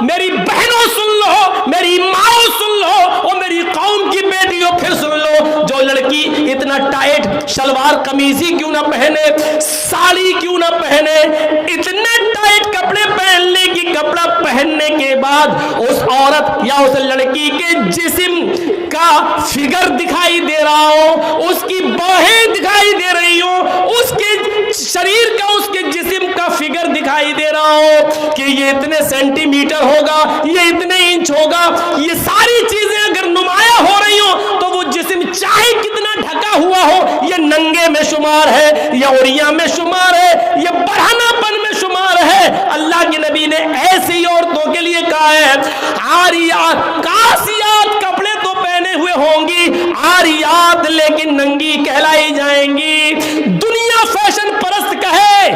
मेरी बहनों सुन लो, मेरी माओ सुन लो और मेरी कौम की बेटियों फिर सुन लो, जो लड़की इतना टाइट शलवार कमीज ही क्यों ना पहने, साड़ी क्यों ना पहने, इतने टाइट कपड़े पहनने की, कपड़ा पहनने के बाद उस औरत या उस लड़की के जिस्म का फिगर दिखाई दे रहा हो, उसकी बाहें दिखाई दे रही हो, उसके शरीर का, उसके जिस्म का फिगर दिखाई दे रहा हो कि ये इतने सेंटीमीटर होगा, ये इतने इंच होगा, ये सारी चीजें अगर नुमाया हो रही हो तो वो जिस्म चाहे कितना ढका हुआ हो, ये नंगे में शुमार है, ये उरिया में शुमार है, ये बढ़ानापन में शुमार है। अल्लाह के नबी ने ऐसी औरतों के लिए कहा है, आरियात कासियात कपड़े तो पहने हुए होंगी, आरियात लेकिन नंगी कहलाई जाएंगी। दुनिया फैशन परस्त कहे,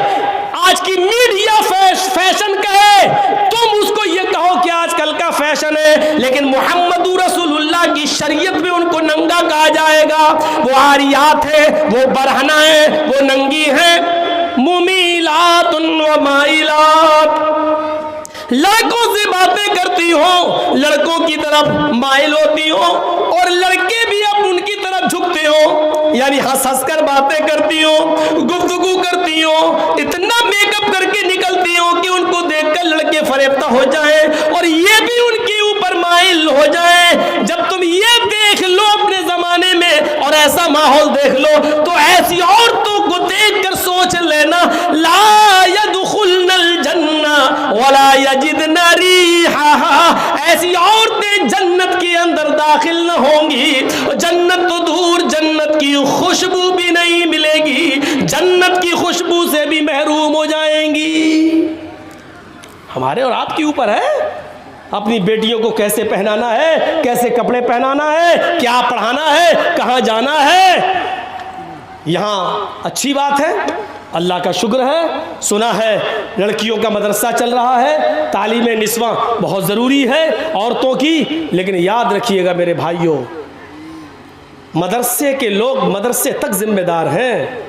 आज की मीडिया फैशन कहे, तुम उसको ये कहो कि आजकल का फैशन है, लेकिन मोहम्मद रसूलुल्लाह की शरीयत में उनको नंगा कहा जाएगा। वो आरियात है, वो बरहना है, वो नंगी है। मुमीलातुन व माइलात, लड़कों से बातें करती हो, लड़कों की तरफ माइल होती हो और लड़के भी अब उनकी तरफ झुकते हो, यानी हंस हंस कर बातें करती हो, गुफ्तगू करती हो, इतना मेकअप करके निकलती हो कि उनको देखकर लड़के फरेफ्ता हो जाए और ये भी उनके ऊपर माइल हो जाए। जब तुम ये देख लो अपने जमाने में और ऐसा माहौल देख लो तो ऐसी औरतों को देखकर सोच लेना, ला यदखुलनल जन्ना वला यजिदना रिहा, ऐसी औरतें जन्नत के अंदर दाखिल न होंगी, जन्नत तो दूर, जन्नत की खुशबू भी नहीं मिलेगी, जन्नत की खुशबू से भी महरूम हो जाएंगी। हमारे और आपके ऊपर है अपनी बेटियों को कैसे पहनाना है, कैसे कपड़े पहनाना है, क्या पढ़ाना है, कहाँ जाना है। यहाँ अच्छी बात है, अल्लाह का शुक्र है, सुना है लड़कियों का मदरसा चल रहा है, तालीम निस्वा बहुत ज़रूरी है औरतों की, लेकिन याद रखिएगा मेरे भाइयों, मदरसे के लोग मदरसे तक जिम्मेदार हैं।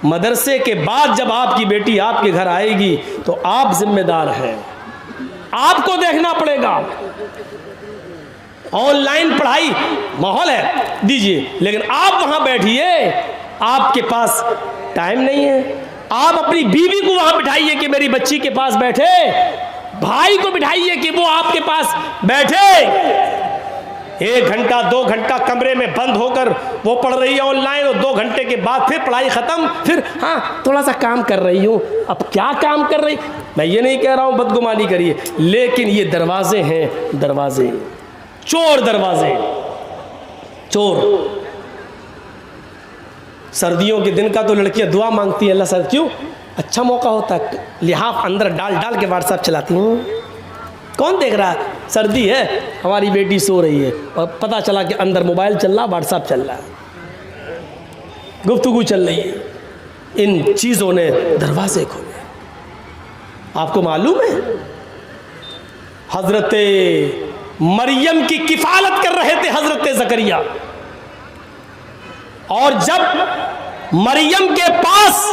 मदरसे के बाद जब आपकी बेटी आपके घर आएगी तो आप जिम्मेदार हैं, आपको देखना पड़ेगा। ऑनलाइन पढ़ाई माहौल है, दीजिए, लेकिन आप वहां बैठिए, आपके पास टाइम नहीं है। आप अपनी बीवी को वहां बिठाइए कि मेरी बच्ची के पास बैठे, भाई को बिठाइए कि वो आपके पास बैठे। 1 घंटा 2 घंटा कमरे में बंद होकर वो पढ़ रही है ऑनलाइन और 2 घंटे के बाद फिर पढ़ाई खत्म, फिर हाँ थोड़ा सा काम कर रही हूँ। अब क्या काम कर रही, मैं ये नहीं कह रहा हूँ बदगुमानी करिए, लेकिन ये दरवाजे हैं, दरवाजे, चोर दरवाजे, चोर। सर्दियों के दिन का तो लड़कियां दुआ मांगती हैं, अल्लाह सर क्यों अच्छा मौका होता है, लिहाफ अंदर डाल डाल के व्हाट्सएप चलाती हूँ, कौन देख रहा है, सर्दी है, हमारी बेटी सो रही है और पता चला कि अंदर मोबाइल चल रहा, व्हाट्सएप चल रहा है, गुफ्तगू चल रही है। इन चीज़ों ने दरवाजे खोले। आपको मालूम है हजरत मरियम की किफालत कर रहे थे हजरत जकरिया, और जब मरियम के पास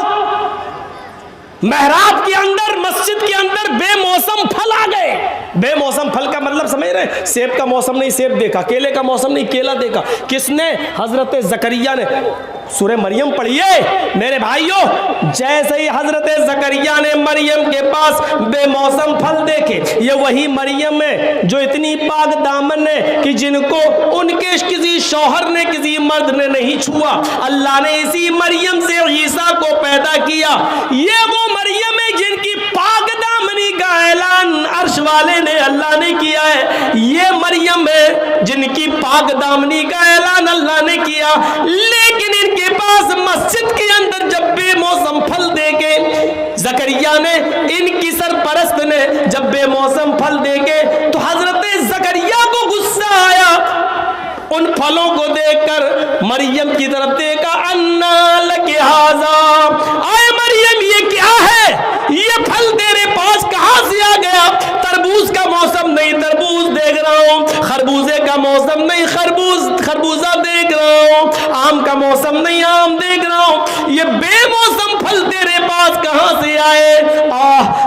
मेहराब के अंदर, मस्जिद के अंदर बेमौसम फल आ गए। बेमौसम फल का मतलब समझ रहे, सेब का मौसम नहीं सेब देखा, केले का मौसम नहीं केला देखा, किसने, हजरत जकरिया ने। सूरह मरियम पढ़िए मेरे भाइयों, जैसे ही हजरत जकरिया ने मरियम के पास बेमौसम फल देखे, ये वही मरियम है जो इतनी पाक दामन है कि जिनको उनके किसी शौहर ने, किसी मर्द ने नहीं छुआ। अल्लाह ने इसी मरियम से ईसा को पैदा किया। ये वो मरियम है जिनकी पाक दामनी का ऐलान अर्श वाले ने, अल्लाह ने किया है। ये मरियम है जिनकी पाक दामनी का ऐलान अल्लाह ने किया, लेकिन इनके पास मस्जिद के अंदर जब बेमौसम फल देके जकरिया ने, इनकी सरपरस्त ने जब बेमौसम फल देके, तो हजरत जकरिया को गुस्सा आया। उन फलों को देखकर मरियम की तरफ देखा, अन्ना लके हाजा, आए मरियम ये क्या है, ये फल तेरे पास कहां से आ गया। तरबूज का मौसम नहीं तरबूज देख रहा हूं, खरबूजे का मौसम नहीं खरबूजा देख रहा हूं, आम का मौसम नहीं आम देख रहा हूं, ये बेमौसम फल तेरे पास कहां से आए।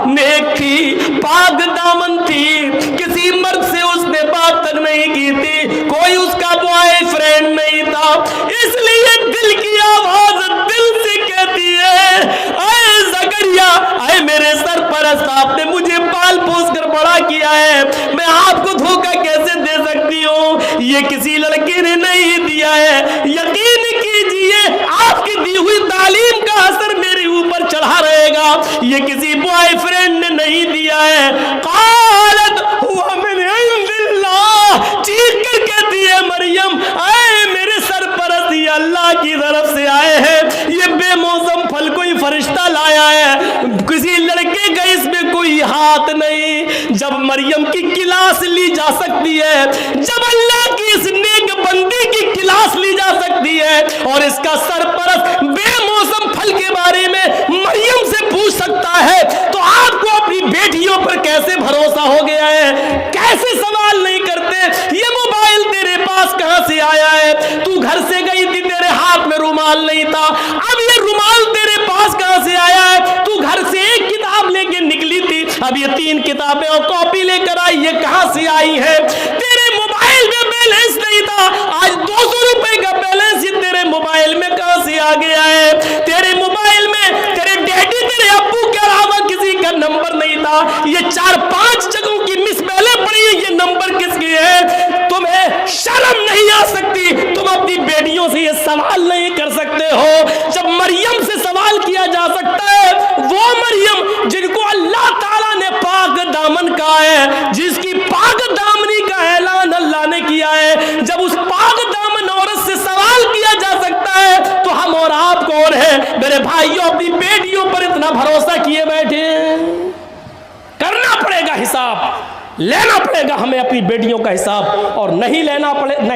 नेक थी, पाक दामन थी, ये किसी लड़के ने नहीं दिया है। यकीन कीजिए आपकी दी हुई तालीम का असर मेरे ऊपर चढ़ा रहेगा। ये किसी बॉयफ्रेंड ने नहीं दिया है। कालत हुआ मिन इंदिल्लाह, चीख कर कहती है मरियम, आए मेरे सरपरस्त, ये अल्लाह की तरफ से आए हैं। ये बेमौसम फल कोई फरिश्ता लाया है, किसी लड़के का इसमें कोई हाथ नहीं। जब मरियम की क्लास ली जा सकती है, जब अल्लाह की इस नेक बंदी की क्लास ली जा सकती है और इसका सरपरस्त बेमौसम फल के बारे में मरियम से पूछ सकता है, तो आपको अपनी बेटियों पर कैसे भरोसा हो गया है? कैसे सवाल नहीं करते? ये मोबाइल तेरे पास कहां से आया है? तू घर से गई थी, तेरे हाथ में रुमाल नहीं था, अब ये रुमाल तेरे पास कहां से आया है? तू घर से एक किताब लेके निकली थी, अब ये 3 किताबें और कॉपी लेकर आई, ये कहां से आई है? तेरे मोबाइल में बैलेंस नहीं था, आज 200 रुपए का बैलेंस ही तेरे मोबाइल में कहां से आ गया है? तेरे मोबाइल में तेरे डैडी, तेरे अब्बू के अलावा किसी का नंबर नहीं था, ये 4-5 जगहों की मिस पहले पड़ी है, ये नंबर किसके है? तुम्हें शर्म नहीं आ सकती? तुम अपनी बेटियों से ये सवाल नहीं कर सकते हो? जब मरियम से सवाल किया जा सकता है, वो मरियम जिनको अल्लाह ताला ने पाक दामन कहा है, जिसकी पाक दामनी का ऐलान अल्लाह ने किया है, जब उस पाक दामन औरत से सवाल किया जा सकता है, तो हम और आप कौन है? मेरे भाइयों, अपनी बेटियों पर इतना भरोसा किए बैठे। करना पड़ेगा हिसाब, लेना पड़ेगा हमें अपनी बेटियों का हिसाब, और नहीं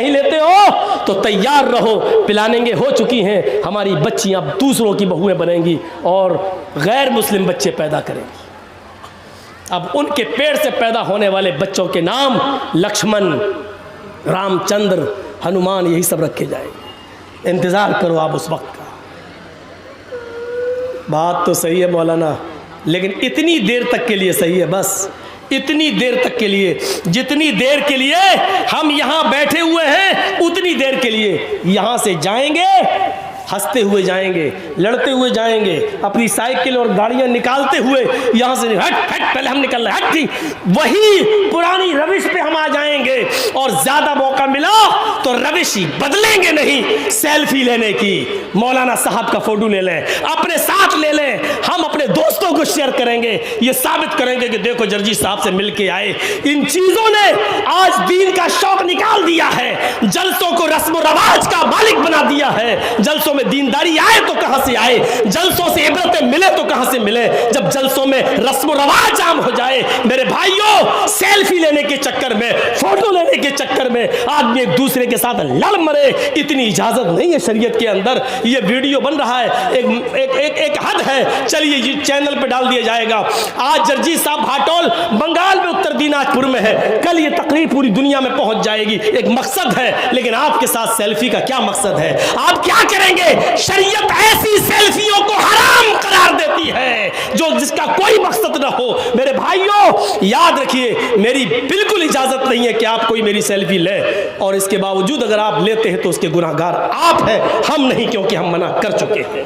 लेते हो तो तैयार रहो, पिलानेंगे हो चुकी हैं हमारी बच्चियां, दूसरों की बहुएं बनेंगी और गैर मुस्लिम बच्चे पैदा करेंगी। अब उनके पेड़ से पैदा होने वाले बच्चों के नाम लक्ष्मण, रामचंद्र, हनुमान, यही सब रखे जाएंगे। इंतजार करो आप उस वक्त का। बात तो सही है मौलाना, लेकिन इतनी देर तक के लिए सही है, बस इतनी देर तक के लिए, जितनी देर के लिए हम यहां बैठे हुए हैं, उतनी देर के लिए यहां से जाएंगे, हंसते हुए जाएंगे, लड़ते हुए जाएंगे, अपनी साइकिल और गाड़ियां निकालते हुए यहां से हट हट, पहले हम निकल रहे, हट थी, वही पुरानी रविश पे हम आ जाएंगे। और ज्यादा मौका मिला तो रविश ही बदलेंगे नहीं, सेल्फी लेने की, मौलाना साहब का फोटो ले लें, अपने साथ ले लें, हम अपने दोस्तों को शेयर करेंगे, ये साबित करेंगे कि देखो जर्जी साहब से मिलके आए। इन चीजों ने आज दीन का शौक निकाल दिया है, जलसों को रस्म रवाज का मालिक बना दिया है। जलसों में दीनदारी आए तो कहां से आए, जलसों से इबरतें मिले तो कहां से मिले, जब जलसों में रस्म रवाज आम हो जाए। मेरे भाइयों, सेल्फी लेने के चक्कर में, फोटो लेने के चक्कर में आदमी एक दूसरे के साथ लड़ मरे, इतनी इजाजत नहीं है शरीयत के अंदर। ये वीडियो बन रहा है, एक हद है, चलिए ये चैनल पे डाल दिया जाएगा। आज जर्जी साहब भाटोल बंगाल में उत्तर दिनाजपुर में है, कल ये तकरीर पूरी दुनिया में पहुंच जाएगी। एक मकसद है, लेकिन आपके साथ सेल्फी का क्या मकसद है? आप क्या करेंगे? शरीयत ऐसी सेल्फियों को हराम करार देती है जो जिसका कोई मकसद ना हो। मेरे भाइयों याद रखिए, मेरी बिल्कुल इजाजत नहीं है कि आप कोई मेरी सेल्फी ले, और इसके बावजूद अगर आप लेते हैं तो उसके गुनाहगार आप हैं, हम नहीं, क्योंकि हम मना कर चुके हैं।